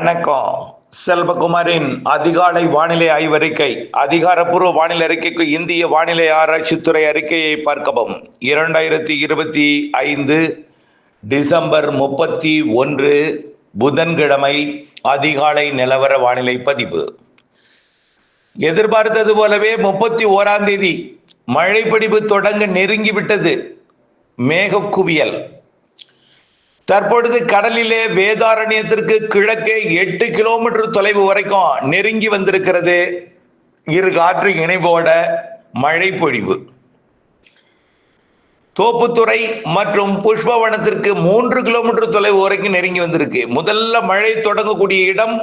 வணக்கம். செல்வகுமாரின் அதிகாலை வானிலை ஆய்வறிக்கை. அதிகாரப்பூர்வ வானிலை அறிக்கைக்கு இந்திய வானிலை ஆராய்ச்சித்துறை அறிக்கையை பார்க்கவும். 2025 டிசம்பர் 31 புதன்கிழமை அதிகாலை நிலவர வானிலை பதிவு. எதிர்பார்த்தது போலவே 31ஆம் தேதி மழை பொழிவு தொடங்க நெருங்கிவிட்டது. மேக குவியல் தற்பொழுது கடலிலே வேதாரண்யத்திற்கு கிழக்கே 8 கிலோமீட்டர் தொலைவு வரைக்கும் நெருங்கி வந்திருக்கிறது. இரு காற்று இணைவோட மழை பொழிவு. தோப்புத்துறை மற்றும் புஷ்பவனத்திற்கு 3 கிலோமீட்டர் தொலைவு வரைக்கும் நெருங்கி வந்திருக்கு. முதல்ல மழை தொடங்கக்கூடிய இடம்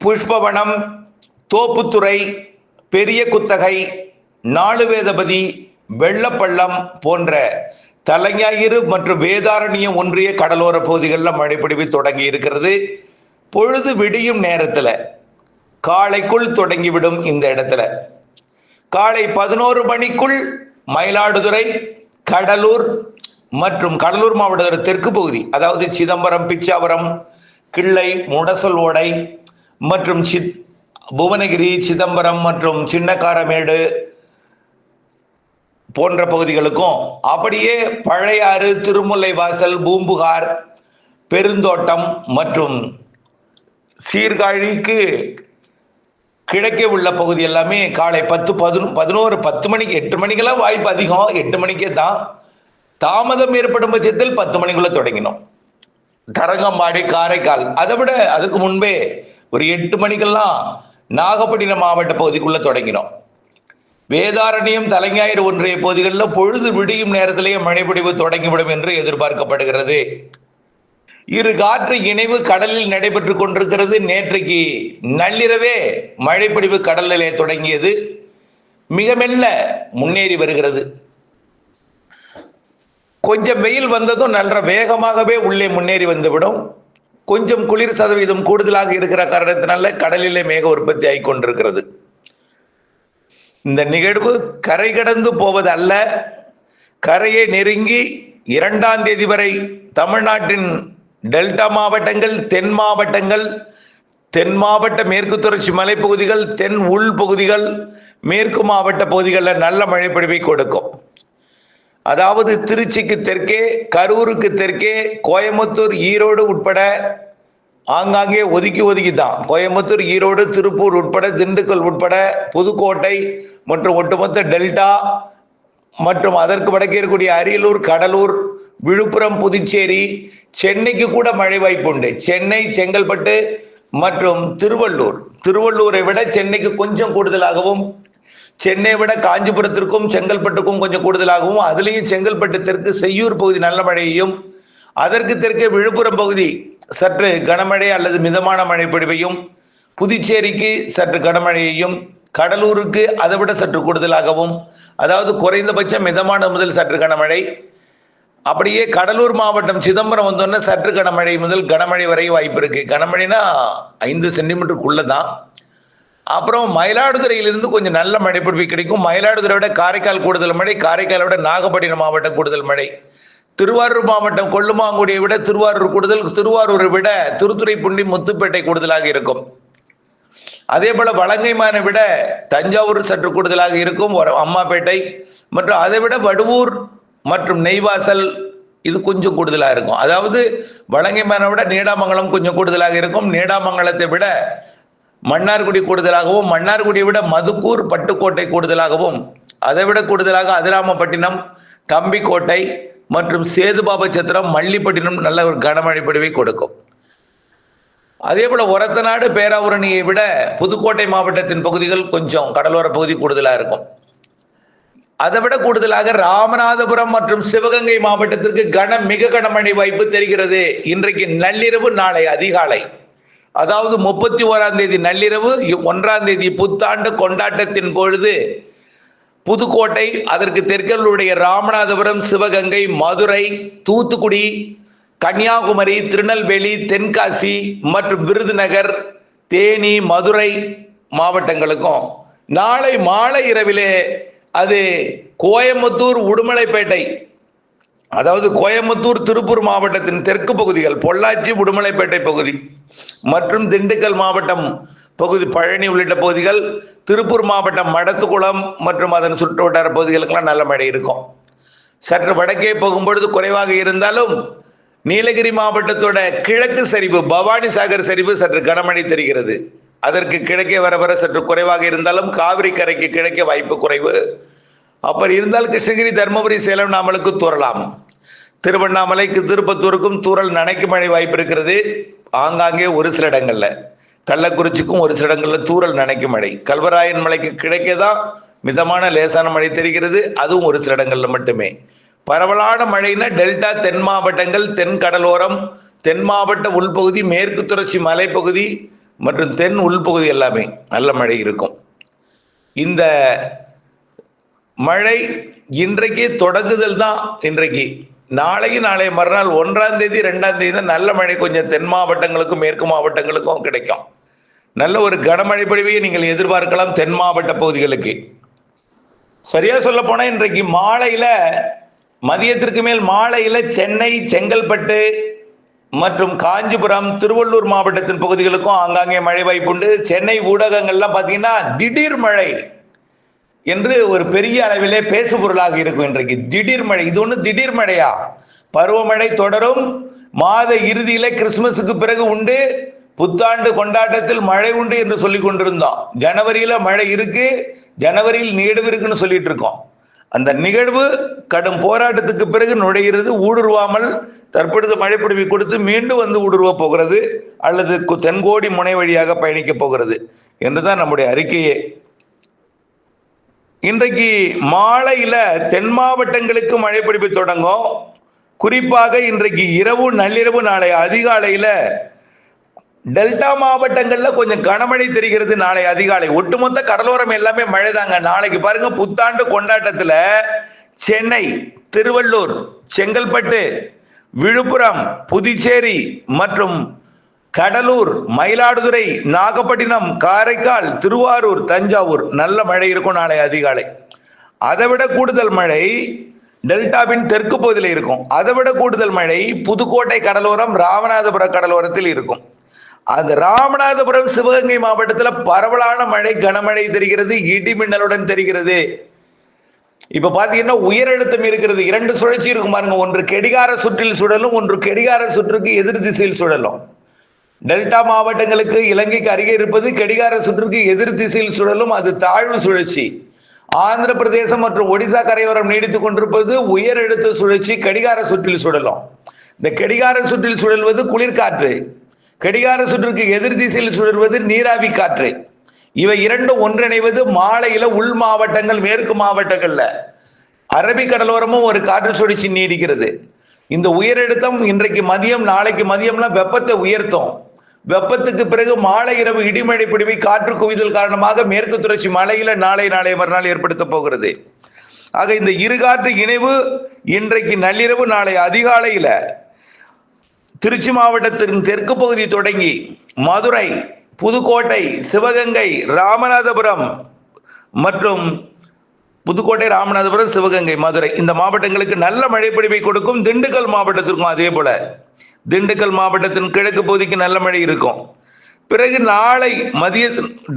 புஷ்பவனம், தோப்புத்துறை, பெரிய குத்தகை, நாலுவேதபதி, வெள்ளப்பள்ளம் போன்ற தலைஞாயிறு மற்றும் வேதாரண்யம் ஒன்றிய கடலோர பகுதிகளில் மழைப்பொழிவு தொடங்கி இருக்கிறது. பொழுது விடியும் நேரத்தில் காலைக்குள் தொடங்கிவிடும். இந்த இடத்துல காலை 11 மணிக்குள் மயிலாடுதுறை, கடலூர் மற்றும் கடலூர் மாவட்ட தெற்கு பகுதி, அதாவது சிதம்பரம், பிச்சாவரம், கிள்ளை, முடசல் ஓடை மற்றும் புவனகிரி, சிதம்பரம் மற்றும் சின்னக்காரமேடு போன்ற பகுதிகளுக்கும், அப்படியே பழையாறு, திருமுல்லை வாசல், பூம்புகார், பெருந்தோட்டம் மற்றும் சீர்காழிக்கு கிழக்கே உள்ள பகுதி எல்லாமே காலை 10 மணிக்கு 8 மணிக்கெல்லாம் வாய்ப்பு அதிகம். 8 மணிக்கே தான். தாமதம் ஏற்படும் பட்சத்தில் 10 மணிக்குள்ள தொடங்கினோம். தரங்கம்பாடி, காரைக்கால், அதை விட அதுக்கு முன்பே ஒரு 8 மணிக்கெல்லாம் நாகப்பட்டினம் மாவட்ட பகுதிக்குள்ள தொடங்கினோம். வேதாரண்யம், தலைஞாயிறு ஒன்றிய பகுதிகளில் பொழுது விடியும் நேரத்திலேயே மழைப்பொழிவு தொடங்கிவிடும் என்று எதிர்பார்க்கப்படுகிறது. இரு காற்று இணைவு கடலில் நடைபெற்றுக் கொண்டிருக்கிறது. நேற்றைக்கு நள்ளிரவே மழைப்பொழிவு கடலிலே தொடங்கியது. மிக மெல்ல முன்னேறி வருகிறது. கொஞ்சம் வெயில் வந்ததும் நல்ல வேகமாகவே உள்ளே முன்னேறி வந்துவிடும். கொஞ்சம் குளிர் சதவீதம் கூடுதலாக இருக்கிற காரணத்தினால கடலிலே மேக உற்பத்தி ஆகி கொண்டிருக்கிறது. இந்த நிகழ்வு கரை கடந்து போவது அல்ல. கரையை நெருங்கி 2ஆம் தேதி வரை தமிழ்நாட்டின் டெல்டா மாவட்டங்கள், தென் மாவட்டங்கள், தென் மாவட்ட மேற்கு தொடர்ச்சி மலைப்பகுதிகள், தென் உள் பகுதிகள், மேற்கு மாவட்ட பகுதிகளில் நல்ல மழைப்பொழிவை கொடுக்கும். அதாவது திருச்சிக்கு தெற்கே, கரூருக்கு தெற்கே, கோயம்புத்தூர், ஈரோடு உட்பட ஆங்காங்கே ஒதுக்கி தான் கோயம்புத்தூர், ஈரோடு, திருப்பூர் உட்பட, திண்டுக்கல் உட்பட, புதுக்கோட்டை மற்றும் ஒட்டுமொத்த டெல்டா மற்றும் அதற்கு வடக்கே இருக்கக்கூடிய அரியலூர், கடலூர், விழுப்புரம், புதுச்சேரி, சென்னைக்கு கூட மழை வாய்ப்பு உண்டு. சென்னை, செங்கல்பட்டு மற்றும் திருவள்ளூரை விட சென்னைக்கு கொஞ்சம் கூடுதலாகவும், சென்னை விட காஞ்சிபுரத்திற்கும் செங்கல்பட்டுக்கும் கொஞ்சம் கூடுதலாகவும், அதுலேயும் செங்கல்பட்டு தெற்கு செய்யூர் பகுதி நல்ல மழையையும், அதற்கு தெற்கே விழுப்புரம் பகுதி சற்று கனமழை அல்லது மிதமான மழை பொழிவையும், புதுச்சேரிக்கு சற்று கனமழையையும், கடலூருக்கு அதை விட சற்று கூடுதலாகவும், அதாவது குறைந்தபட்சம் மிதமான முதல் சற்று கனமழை. அப்படியே கடலூர் மாவட்டம் சிதம்பரம் வந்தோன்னா சற்று கனமழை முதல் கனமழை வரை வாய்ப்பு இருக்கு. கனமழைனா 5 சென்டிமீட்டருக்குள்ள தான். அப்புறம் மயிலாடுதுறையிலிருந்து கொஞ்சம் நல்ல மழை பொழிவு கிடைக்கும். மயிலாடுதுறை விட காரைக்கால் கூடுதல் மழை, காரைக்காலை விட நாகப்பட்டினம் மாவட்டம் கூடுதல் மழை, திருவாரூர் மாவட்டம் கொல்லுமாங்குடியை விட திருவாரூர் கூடுதல், திருவாரூரை விட திருத்துறைப்பூண்டி, முத்துப்பேட்டை கூடுதலாக இருக்கும். அதே போல வலங்கைமானை விட தஞ்சாவூர் சற்று கூடுதலாக இருக்கும், அம்மாப்பேட்டை மற்றும் அதை விட வடுவூர் மற்றும் நெய்வாசல் இது கொஞ்சம் கூடுதலாக இருக்கும். அதாவது வலங்கைமானை விட நீடாமங்கலம் கொஞ்சம் கூடுதலாக இருக்கும். நீடாமங்கலத்தை விட மன்னார்குடி கூடுதலாகவும், மன்னார்குடியை விட மதுக்கூர், பட்டுக்கோட்டை கூடுதலாகவும், அதை விட கூடுதலாக அதிராமப்பட்டினம், தம்பிக்கோட்டை மற்றும் சேதுபாபச்சத்திரம், மல்லிப்பட்டினம் நல்ல ஒரு கனமழை பொழிவை கொடுக்கும். அதே போல ஒரத்தநாடு, பேராவூரணியை விட புதுக்கோட்டை மாவட்டத்தின் பகுதிகள் கொஞ்சம் கடலோர பகுதி கூடுதலாக இருக்கும். அதை விட கூடுதலாக ராமநாதபுரம் மற்றும் சிவகங்கை மாவட்டத்திற்கு மிக கனமழை வாய்ப்பு தெரிகிறது. இன்றைக்கு நள்ளிரவு, நாளை அதிகாலை, அதாவது 31ஆம் தேதி நள்ளிரவு, 1ஆம் தேதி புத்தாண்டு கொண்டாட்டத்தின் பொழுது புதுக்கோட்டை, அதற்கு தெற்குடைய ராமநாதபுரம், சிவகங்கை, மதுரை, தூத்துக்குடி, கன்னியாகுமரி, திருநெல்வேலி, தென்காசி மற்றும் விருதுநகர், தேனி, மதுரை மாவட்டங்களுக்கும் நாளை மாலை இரவிலே அது கோயம்புத்தூர், உடுமலைப்பேட்டை அதாவது கோயம்புத்தூர், திருப்பூர் மாவட்டத்தின் தெற்கு பகுதிகள், பொள்ளாச்சி, உடுமலைப்பேட்டை பகுதி மற்றும் திண்டுக்கல் மாவட்டம் பகுதி, பழனி உள்ளிட்ட பகுதிகள், திருப்பூர் மாவட்டம் மடத்துக்குளம் மற்றும் அதன் சுற்று வட்டார பகுதிகளுக்கெல்லாம் நல்ல மழை இருக்கும். சற்று வடக்கே போகும்பொழுது குறைவாக இருந்தாலும் நீலகிரி மாவட்டத்தோட கிழக்கு சரிவு, பவானி சாகர் சரிவு சற்று கனமழை தெரிகிறது. அதற்கு கிழக்கே வர வர சற்று குறைவாக இருந்தாலும் காவிரி கரைக்கு கிழக்கே வாய்ப்பு குறைவு. அப்படி இருந்தால் கிருஷ்ணகிரி, தருமபுரி, சேலம், நாமலுக்கு தூறலாம். திருவண்ணாமலைக்கு, திருப்பத்தூருக்கும் தூறல் நனைக்கும் மழை வாய்ப்பு இருக்கிறது. ஆங்காங்கே ஒரு சில இடங்கள்ல, கள்ளக்குறிச்சிக்கும் ஒரு சில இடங்கள்ல தூறல் நனைக்கும் மழை. கல்வராயன் மலைக்கு கிழக்கே தான் மிதமான லேசான மழை தெரிகிறது. அதுவும் ஒரு சில இடங்கள்ல மட்டுமே. பரவலான மழைனா டெல்டா, தென் மாவட்டங்கள், தென் கடலோரம், தென் மாவட்ட உள்பகுதி, மேற்கு தொடர்ச்சி மலைப்பகுதி மற்றும் தென் உள்பகுதி எல்லாமே நல்ல மழை இருக்கும். இந்த மழை இன்றைக்கு தொடங்குதல் தான். இன்றைக்கு நாளைய மறுநாள் 1ஆம் தேதி 2ஆம் தேதி தான் நல்ல மழை கொஞ்சம் தென் மாவட்டங்களுக்கும் மேற்கு மாவட்டங்களுக்கும் கிடைக்கும். நல்ல ஒரு கனமழை பொழிவை நீங்கள் எதிர்பார்க்கலாம் தென் மாவட்ட பகுதிகளுக்கு. சரியா சொல்ல போனா இன்றைக்கு மாலையில, மதியத்திற்கு மேல் மாலையில சென்னை, செங்கல்பட்டு மற்றும் காஞ்சிபுரம், திருவள்ளூர் மாவட்டத்தின் பகுதிகளுக்கும் ஆங்காங்கே மழை வாய்ப்புண்டு. சென்னை ஊடகங்கள்லாம் பார்த்தீங்கன்னா திடீர் மழை என்று ஒரு பெரிய அளவிலே பேசு பொருளாக இருக்கும். இன்றைக்கு திடீர் மழை. இது ஒண்ணு திடீர் மழையா? பருவமழை தொடரும். மாத இறுதியில கிறிஸ்துமஸுக்கு பிறகு உண்டு. புத்தாண்டு கொண்டாட்டத்தில் மழை உண்டு என்று சொல்லி கொண்டிருந்தோம். ஜனவரியில மழை இருக்கு, ஜனவரியில் நிகழ்வு இருக்குன்னு சொல்லிட்டு இருக்கோம். அந்த நிகழ்வு கடும் போராட்டத்துக்கு பிறகு நுழைகிறது. ஊடுருவாமல் தற்பொழுது மழைப்பொழிவை கொடுத்து மீண்டும் வந்து ஊடுருவ போகிறது, அல்லது தென்கோடி முனை வழியாக பயணிக்க போகிறது என்றுதான் நம்முடைய அறிக்கையே. இன்றைக்கு மாலையில தென் மாவட்டங்களுக்கு மழைப்பொழிவு தொடங்கும். குறிப்பாக இன்றைக்கு இரவு, நள்ளிரவு, நாளை அதிகாலையில டெல்டா மாவட்டங்கள்ல கொஞ்சம் கனமழை தெரிகிறது. நாளை அதிகாலை ஒட்டுமொத்த கடலோரம் எல்லாமே மழை தாங்க. நாளைக்கு பாருங்க, புத்தாண்டு கொண்டாட்டத்துல சென்னை, திருவள்ளூர், செங்கல்பட்டு, விழுப்புரம், புதுச்சேரி மற்றும் கடலூர், மயிலாடுதுறை, நாகப்பட்டினம், காரைக்கால், திருவாரூர், தஞ்சாவூர் நல்ல மழை இருக்கும் நாளை அதிகாலை. அதை விட கூடுதல் மழை டெல்டாவின் தெற்கு பகுதியில் இருக்கும். அதை விட கூடுதல் மழை புதுக்கோட்டை கடலோரம், ராமநாதபுரம் கடலோரத்தில் இருக்கும். அது ராமநாதபுரம், சிவகங்கை மாவட்டத்தில் பரவலான மழை, கனமழை தெரிகிறது, இடி மின்னலுடன் தெரிகிறது. இப்ப பாத்தீங்கன்னா உயரழுத்தம் இருக்கிறது. 2 சுழற்சி இருக்கும் பாருங்க. ஒன்று கெடிகார சுற்றில் சுழலும், ஒன்று கெடிகார சுற்றுக்கு எதிர் திசையில் சுழலும். டெல்டா மாவட்டங்களுக்கு, இலங்கைக்கு அருகே இருப்பது கெடிகார சுற்றுக்கு எதிர் திசையில் சுழலும், அது தாழ்வு சுழற்சி. ஆந்திர பிரதேசம் மற்றும் ஒடிசா கரையோரம் நீடித்துக் கொண்டிருப்பது உயர் அழுத்த சுழற்சி, கடிகார சுற்றில் சுழலும். இந்த கடிகார சுற்றில் சுழல்வது குளிர்காற்று, கடிகார சுற்றுக்கு எதிர் திசையில் சுழல்வது நீராவி காற்று. இவை இரண்டும் ஒன்றிணைவது மாலையில உள் மாவட்டங்கள், மேற்கு மாவட்டங்கள்ல அரபிக்கடலோரமும் ஒரு காற்று சுழற்சி நீடிக்கிறது. இந்த உயரழுத்தம் இன்றைக்கு மதியம், நாளைக்கு மதியம்லாம் வெப்பத்தை உயர்த்தும். வெப்பத்துக்கு பிறகு மாலை இரவு இடிமழை பிடிவி, காற்று குவிதல் காரணமாக மேற்கு தொடர்ச்சி மலையில நாளை மறுநாள் ஏற்படுத்த போகிறது. ஆக இந்த இரு காற்று இணைவு இன்றைக்கு நள்ளிரவு, நாளை அதிகாலையில திருச்சி மாவட்டத்தின் தெற்கு பகுதி தொடங்கி மதுரை, புதுக்கோட்டை, சிவகங்கை, ராமநாதபுரம் மற்றும் புதுக்கோட்டை, ராமநாதபுரம், சிவகங்கை, மதுரை இந்த மாவட்டங்களுக்கு நல்ல மழைப்பொழிவை கொடுக்கும். திண்டுக்கல் மாவட்டத்திற்கும் அதே போல. திண்டுக்கல் மாவட்டத்தின் கிழக்கு பகுதிக்கு நல்ல மழை இருக்கும். பிறகு நாளை மதிய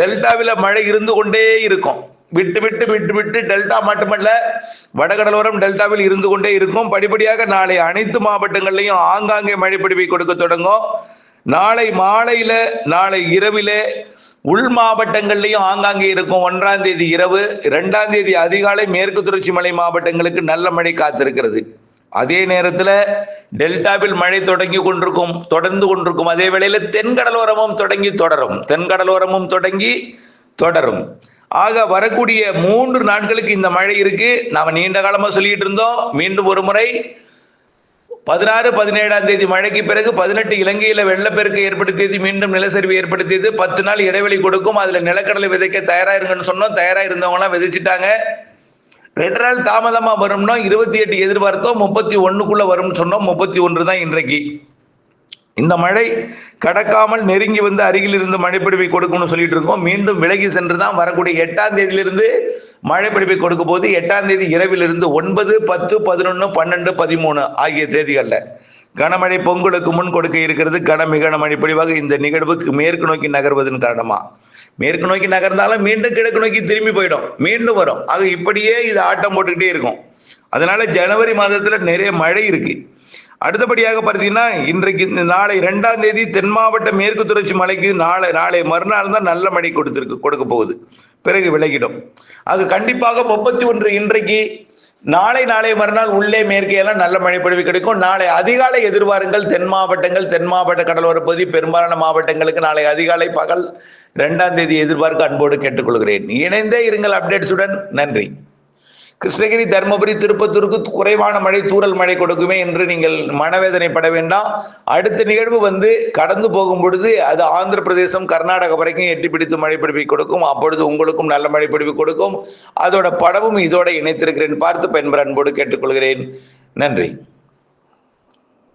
டெல்டாவில் மழை இருந்து கொண்டே இருக்கும். விட்டு விட்டு விட்டு விட்டு டெல்டா மட்டுமல்ல, வடகடலோரம் டெல்டாவில் இருந்து கொண்டே இருக்கும். படிப்படியாக நாளை அனைத்து மாவட்டங்கள்லையும் ஆங்காங்கே மழைப்பொழிவை கொடுக்க தொடங்கும். நாளை மாலையில, நாளை இரவில உள் மாவட்டங்கள்லையும் ஆங்காங்கே இருக்கும். 1ஆம் தேதி இரவு, 2ஆம் தேதி அதிகாலை மேற்கு தொடர்ச்சி மலை மாவட்டங்களுக்கு நல்ல மழை காத்திருக்கிறது. அதே நேரத்தில் டெல்டாவில் மழை தொடர்ந்து கொண்டிருக்கும். அதே வேளையில தென்கடலோரமும் தொடங்கி தொடரும். ஆக வரக்கூடிய 3 நாட்களுக்கு இந்த மழை இருக்கு. நாம நீண்ட காலமா சொல்லிட்டு இருந்தோம். மீண்டும் ஒரு முறை 16, 17ஆம் தேதி மழைக்கு பிறகு 18 இலங்கையில வெள்ளப்பெருக்கு ஏற்படுத்தியது, மீண்டும் நிலச்சரிவு ஏற்படுத்தியது. 10 நாள் இடைவெளி கொடுக்கும். அதுல நிலக்கடலை விதைக்க தயாராயிருங்கன்னு சொன்னோம். தயாராயிருந்தவங்க எல்லாம் விதைச்சிட்டாங்க. 2 நாள் தாமதமா வரும்னா 28 எதிர்பார்த்தோம், 31க்குள்ள வரும்னு சொன்னோம். 31 தான் இன்றைக்கு. இந்த மழை கடக்காமல் நெருங்கி வந்து அருகில் இருந்து மழைப்பொழிவை கொடுக்கும்னு சொல்லிட்டு இருக்கோம். மீண்டும் விலகி சென்று தான் வரக்கூடிய 8ஆம் தேதியிலிருந்து மழை பிடிப்பை கொடுக்க போது 8ஆம் தேதி இரவிலிருந்து 9, 10, 11, 12, 13 ஆகிய தேதிகளில் கனமழை பொங்கலுக்கு முன் கொடுக்க இருக்கிறது. மிக கனமழை பொழிவாக இந்த நிகழ்வுக்கு மேற்கு நோக்கி நகர்வதன் காரணமா மேற்கு நோக்கி நகர்ந்தாலும் மீண்டும் கிழக்கு நோக்கி திரும்பி போயிடும், மீண்டும் வரும். ஆக இப்படியே இது ஆட்டம் போட்டுக்கிட்டே இருக்கும். அதனால ஜனவரி மாதத்துல நிறைய மழை இருக்கு. அடுத்தபடியாக பார்த்தீங்கன்னா இன்றைக்கு நாளை 2ஆம் தேதி தென் மாவட்ட மேற்கு தொடர்ச்சி மலைக்கு நாளை மறுநாள் தான் நல்ல மழை கொடுக்க போகுது, பிறகு விலகிடும். அது கண்டிப்பாக 31 இன்றைக்கு நாளை மறுநாள் உள்ளே மேற்கேயெல்லாம் நல்ல மழை பொழிவு கிடைக்கும். நாளை அதிகாலை எதிர்பாருங்கள். தென் மாவட்ட கடலோர பகுதி பெரும்பாலான மாவட்டங்களுக்கு நாளை அதிகாலை பகல் 2ஆம் தேதி எதிர்பார்க்க அன்போடு கேட்டுக்கொள்கிறேன். இணைந்தே இருங்கள் அப்டேட்ஸுடன். நன்றி. கிருஷ்ணகிரி, தருமபுரி, திருப்பத்தூருக்கு குறைவான மழை, தூறல் மழை கொடுக்குமே என்று நீங்கள் மனவேதனைப்பட வேண்டாம். அடுத்த நிகழ்வு கடந்து போகும் பொழுது அது ஆந்திர பிரதேசம், கர்நாடகா வரைக்கும் எட்டி பிடித்து மழை பொழிவை கொடுக்கும். அப்பொழுது உங்களுக்கும் நல்ல மழை பொழிவு கொடுக்கும். அதோட படமும் இதோட இணைத்திருக்கிறேன், பார்த்து பயன்பெற அன்போடு கேட்டுக்கொள்கிறேன். நன்றி.